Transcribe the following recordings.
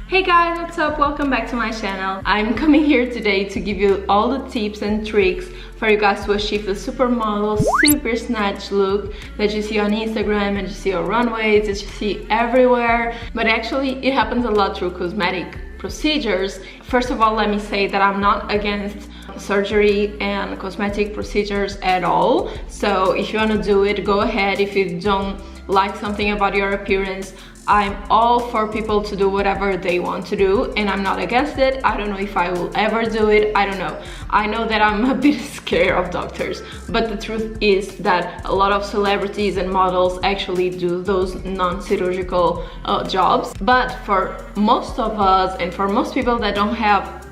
Hey guys, what's up? Welcome back to my channel. I'm coming here today to give you all the tips and tricks for you guys to achieve the supermodel, super snatch look that you see on Instagram and you see on runways, that you see everywhere. But actually it happens a lot through cosmetic procedures. First of all, let me say that I'm not against surgery and cosmetic procedures at all. So if you want to do it, go ahead. If you don't like something about your appearance, I'm all for people to do whatever they want to do, and I'm not against it. I don't know if I will ever do it. I don't know. I know that I'm a bit scared of doctors, but the truth is that a lot of celebrities and models actually do those non-chirurgical jobs. But for most of us and for most people that don't have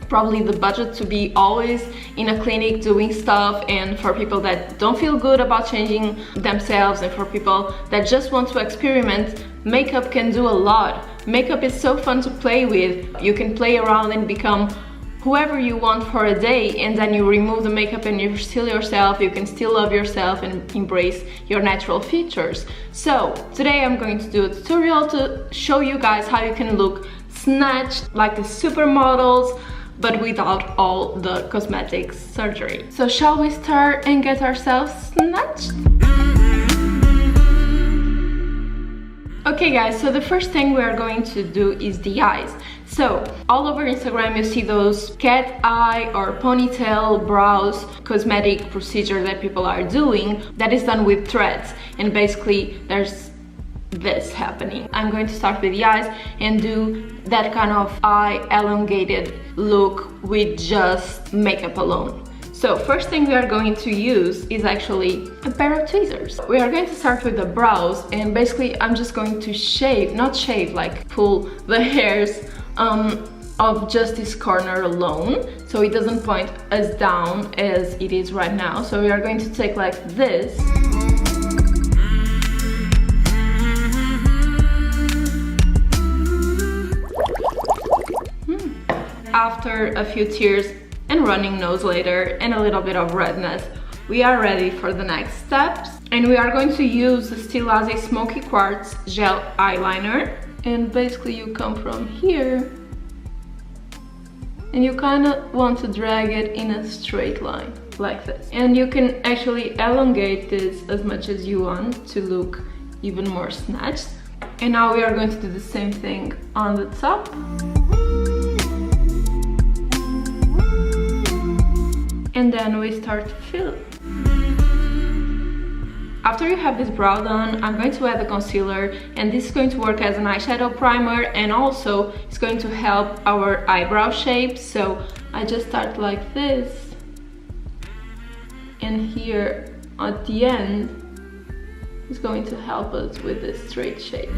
probably the budget to be always in a clinic doing stuff, and for people that don't feel good about changing themselves, and for people that just want to experiment, makeup can do a lot. Makeup is so fun to play with. You can play around and become whoever you want for a day, and then you remove the makeup and you're still yourself. You can still love yourself and embrace your natural features. So today I'm going to do a tutorial to show you guys how you can look snatched like the supermodels, but without all the cosmetics surgery. So shall we start and get ourselves snatched? Okay guys, so the first thing we are going to do is the eyes. So all over Instagram you see those cat eye or ponytail brows cosmetic procedure that people are doing that is done with threads, and basically there's this happening. I'm going to start with the eyes and do that kind of eye elongated look with just makeup alone. So first thing we are going to use is actually a pair of tweezers. We are going to start with the brows, and basically I'm just going to shave, not shave, like pull the hairs of just this corner alone, so it doesn't point as down as it is right now. So we are going to take like this. After a few tears and running nose later and a little bit of redness, we are ready for the next steps, and we are going to use the Stilaze Smoky Quartz Gel Eyeliner. And basically you come from here and you kind of want to drag it in a straight line like this, and you can actually elongate this as much as you want to look even more snatched. And now we are going to do the same thing on the top. And then we start to fill. After you have this brow done, I'm going to add the concealer, and this is going to work as an eyeshadow primer, and also it's going to help our eyebrow shape. So I just start like this, and here at the end is going to help us with this straight shape.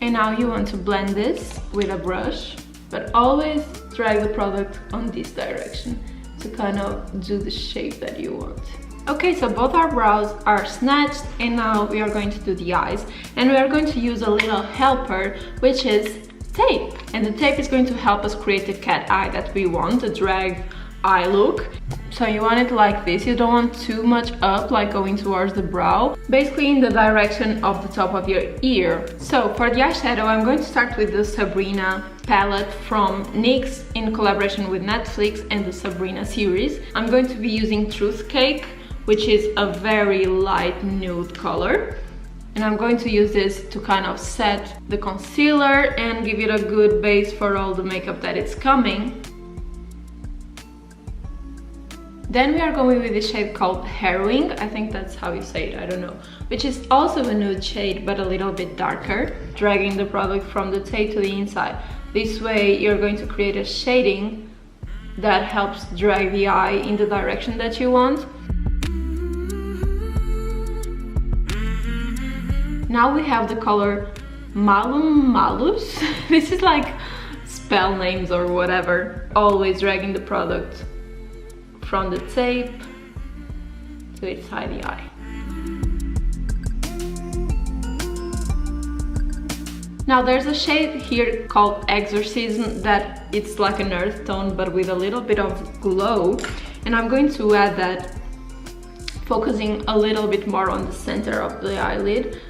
And now you want to blend this with a brush, but always drag the product on this direction to kind of do the shape that you want. Okay, so both our brows are snatched, and now we are going to do the eyes, and we are going to use a little helper, which is tape. And the tape is going to help us create the cat eye that we want, the drag eye look. So you want it like this. You don't want too much up, like going towards the brow, basically in the direction of the top of your ear. So for the eyeshadow, I'm going to start with the Sabrina palette from NYX in collaboration with Netflix and the Sabrina series. I'm going to be using Truth Cake, which is a very light nude color. And I'm going to use this to kind of set the concealer and give it a good base for all the makeup that is coming. Then we are going with the shade called Harrowing, I think that's how you say it, I don't know, which is also a nude shade but a little bit darker, dragging the product from the tape to the inside. This way you're going to create a shading that helps drag the eye in the direction that you want. Now we have the color Malum Malus. This is like spell names or whatever. Always dragging the product from the tape to inside the eye. Now there's a shade here called Exorcism that it's like an earth tone but with a little bit of glow, and I'm going to add that, focusing a little bit more on the center of the eyelid.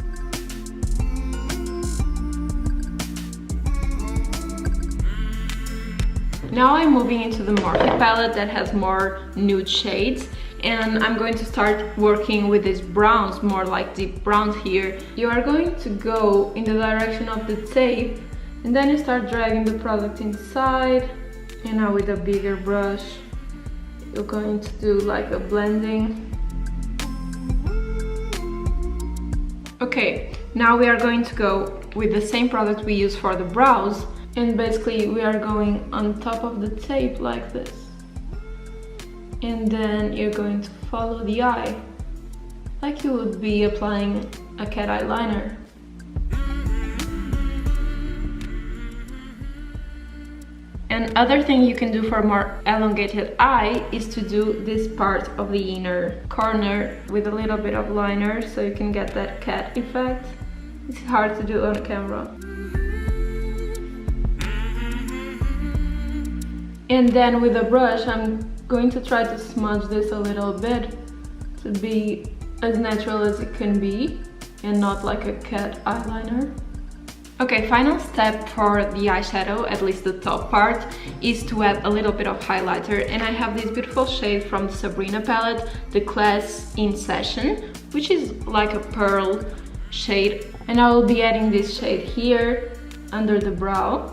Now I'm moving into the Morphe palette that has more nude shades, and I'm going to start working with these browns, more like deep browns here. You are going to go in the direction of the tape, and then you start dragging the product inside, and now with a bigger brush you're going to do like a blending. Okay, now we are going to go with the same product we use for the brows, and basically we are going on top of the tape like this, and then you're going to follow the eye like you would be applying a cat eyeliner. And other thing you can do for a more elongated eye is to do this part of the inner corner with a little bit of liner, so you can get that cat effect. It's hard to do on camera. And then with a brush, I'm going to try to smudge this a little bit to be as natural as it can be and not like a cat eyeliner. Okay, final step for the eyeshadow, at least the top part, is to add a little bit of highlighter, and I have this beautiful shade from the Sabrina palette, the Class in Session, which is like a pearl shade, and I will be adding this shade here under the brow,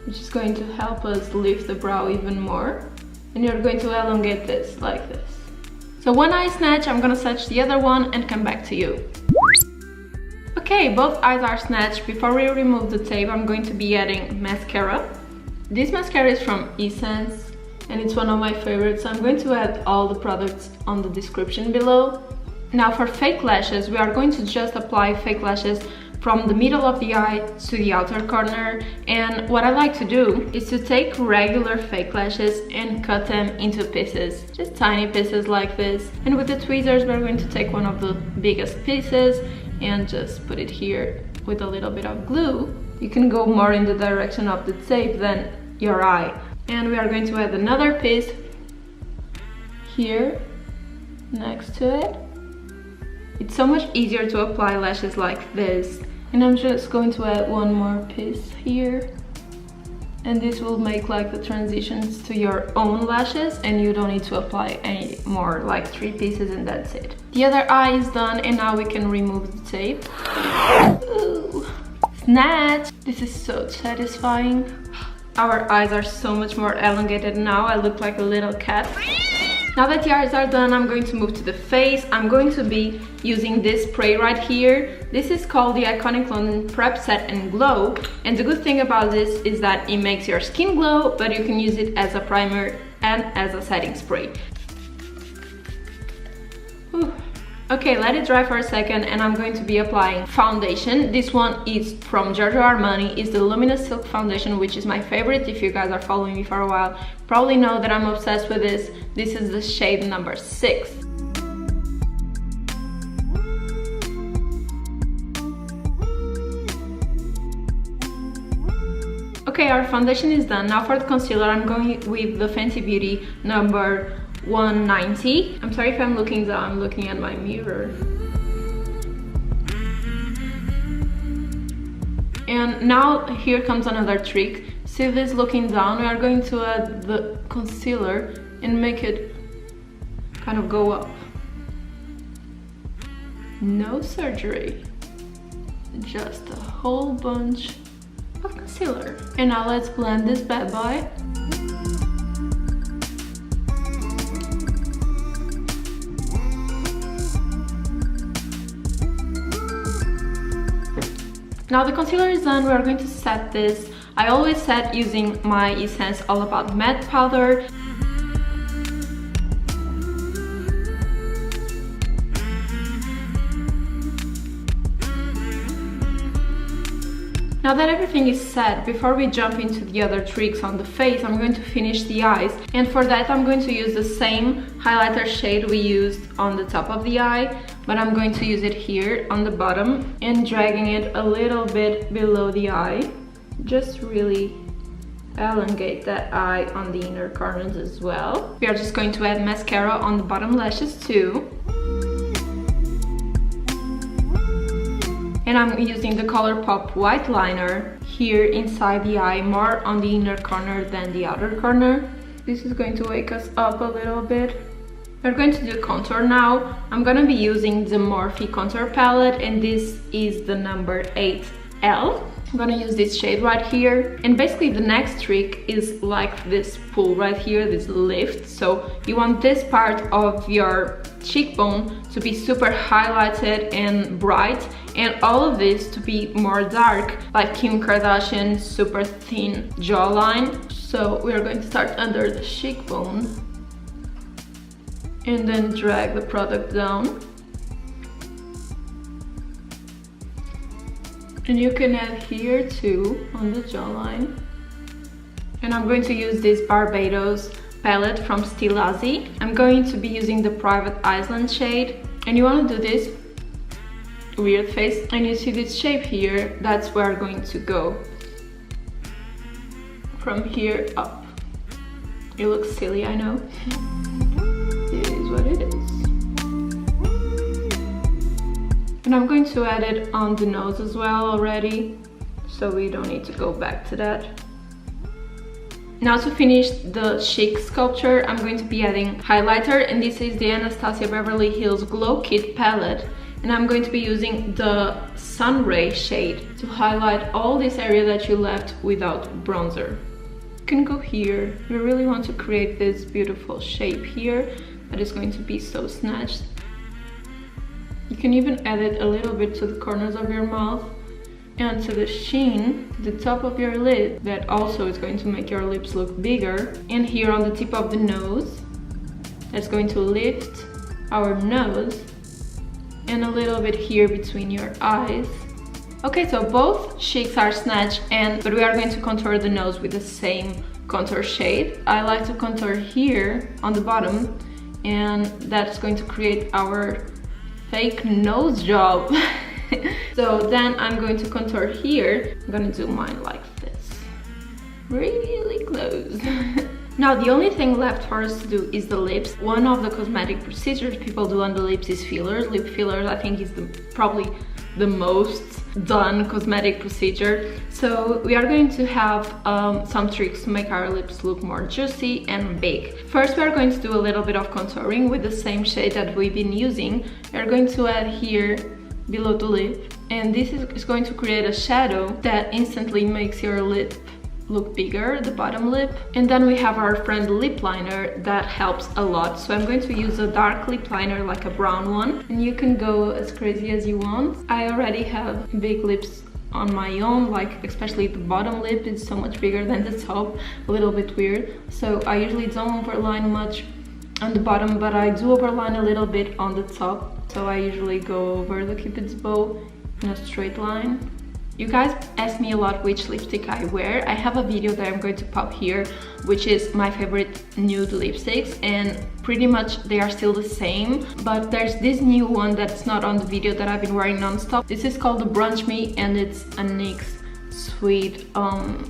which is going to help us lift the brow even more, and you're going to elongate this like this. So one eye snatch, I'm gonna snatch the other one and come back to you. Okay, both eyes are snatched. Before we remove the tape, I'm going to be adding mascara. This mascara is from Essence and it's one of my favorites. I'm going to add all the products on the description below. Now for fake lashes, we are going to just apply fake lashes from the middle of the eye to the outer corner, and what I like to do is to take regular fake lashes and cut them into pieces, just tiny pieces like this, and with the tweezers we're going to take one of the biggest pieces and just put it here with a little bit of glue. You can go more in the direction of the tape than your eye. And we are going to add another piece here next to it. It's so much easier to apply lashes like this. And I'm just going to add one more piece here. And this will make like the transitions to your own lashes, and you don't need to apply any more, like 3 pieces and that's it. The other eye is done, and now we can remove the tape. Ooh. Snatch! This is so satisfying. Our eyes are so much more elongated now. I look like a little cat. Now that the eyes are done, I'm going to move to the face. I'm going to be using this spray right here. This is called the Iconic London Prep Set and Glow. And the good thing about this is that it makes your skin glow, but you can use it as a primer and as a setting spray. Whew. Okay, let it dry for a second, and I'm going to be applying foundation. This one is from Giorgio Armani. It's the Luminous Silk Foundation, which is my favorite. If you guys are following me for a while, probably know that I'm obsessed with this. This is the shade number 6. Okay, our foundation is done. Now for the concealer, I'm going with the Fenty Beauty number 190. I'm sorry if I'm looking down, I'm looking at my mirror. And now here comes another trick. See this looking down? We are going to add the concealer and make it kind of go up. No surgery, just a whole bunch of concealer. And now let's blend this bad boy. Now the concealer is done, we are going to set this. I always set using my Essence All About Matte powder. Now that everything is set, before we jump into the other tricks on the face, I'm going to finish the eyes. And for that I'm going to use the same highlighter shade we used on the top of the eye, but I'm going to use it here on the bottom and dragging it a little bit below the eye. Just really elongate that eye on the inner corners as well. We are just going to add mascara on the bottom lashes too. And I'm using the ColourPop white liner here inside the eye, more on the inner corner than the outer corner. This is going to wake us up a little bit. We're going to do contour now. I'm gonna be using the Morphe contour palette, and this is the number 8L. I'm gonna use this shade right here. And basically the next trick is like this pull right here, this lift. So you want this part of your cheekbone to be super highlighted and bright, and all of this to be more dark, like Kim Kardashian's super thin jawline. So we are going to start under the cheekbone and then drag the product down. And you can add here too on the jawline. And I'm going to use this Barbados palette from Stilazi. I'm going to be using the Private Island shade. And you want to do this weird face, and you see this shape here, that's where I'm going to go. From here up. It looks silly, I know. It is what it is. And I'm going to add it on the nose as well already, so we don't need to go back to that. Now to finish the cheek sculpture, I'm going to be adding highlighter, and this is the Anastasia Beverly Hills Glow Kit palette. And I'm going to be using the Sunray shade to highlight all this area that you left without bronzer. You can go here. We really want to create this beautiful shape here that is going to be so snatched. You can even add it a little bit to the corners of your mouth and to the sheen, the top of your lid. That also is going to make your lips look bigger. And here on the tip of the nose, that's going to lift our nose, and a little bit here between your eyes. Okay, so both cheeks are snatched, but we are going to contour the nose with the same contour shade. I like to contour here on the bottom, and that's going to create our fake nose job. So then I'm going to contour here. I'm gonna do mine like this, really close. Now the only thing left for us to do is the lips. One of the cosmetic procedures people do on the lips is fillers. Lip fillers, I think, is probably the most done cosmetic procedure. So we are going to have some tricks to make our lips look more juicy and big. First, we are going to do a little bit of contouring with the same shade that we've been using. We are going to add here below the lip, and this is going to create a shadow that instantly makes your lip look bigger, the bottom lip. And then we have our friend lip liner that helps a lot. So I'm going to use a dark lip liner, like a brown one, and you can go as crazy as you want. I already have big lips on my own, like especially the bottom lip is so much bigger than the top, a little bit weird. So I usually don't overline much on the bottom, but I do overline a little bit on the top. So I usually go over the Cupid's bow in a straight line. You guys ask me a lot which lipstick I wear. I have a video that I'm going to pop here, which is my favorite nude lipsticks, and pretty much they are still the same, but there's this new one that's not on the video that I've been wearing non-stop. This is called the Brunch Me, and it's a NYX Sweet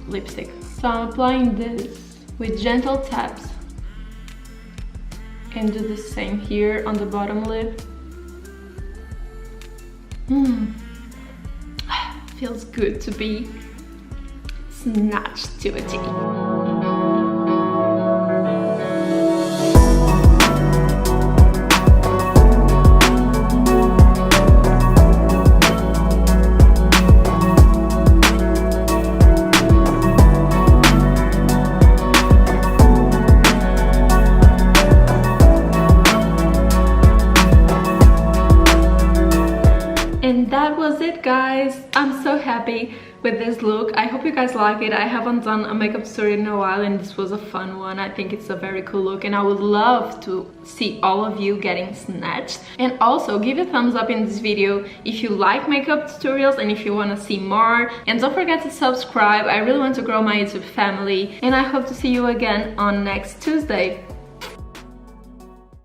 lipstick. So I'm applying this with gentle taps and do the same here on the bottom lip. Feels good to be snatched to a T. And that was it, guys. I'm so happy with this look. I hope you guys like it. I haven't done a makeup tutorial in a while, and this was a fun one. I think it's a very cool look, and I would love to see all of you getting snatched. And also give a thumbs up in this video if you like makeup tutorials and if you want to see more. And don't forget to subscribe. I really want to grow my YouTube family, and I hope to see you again on next Tuesday.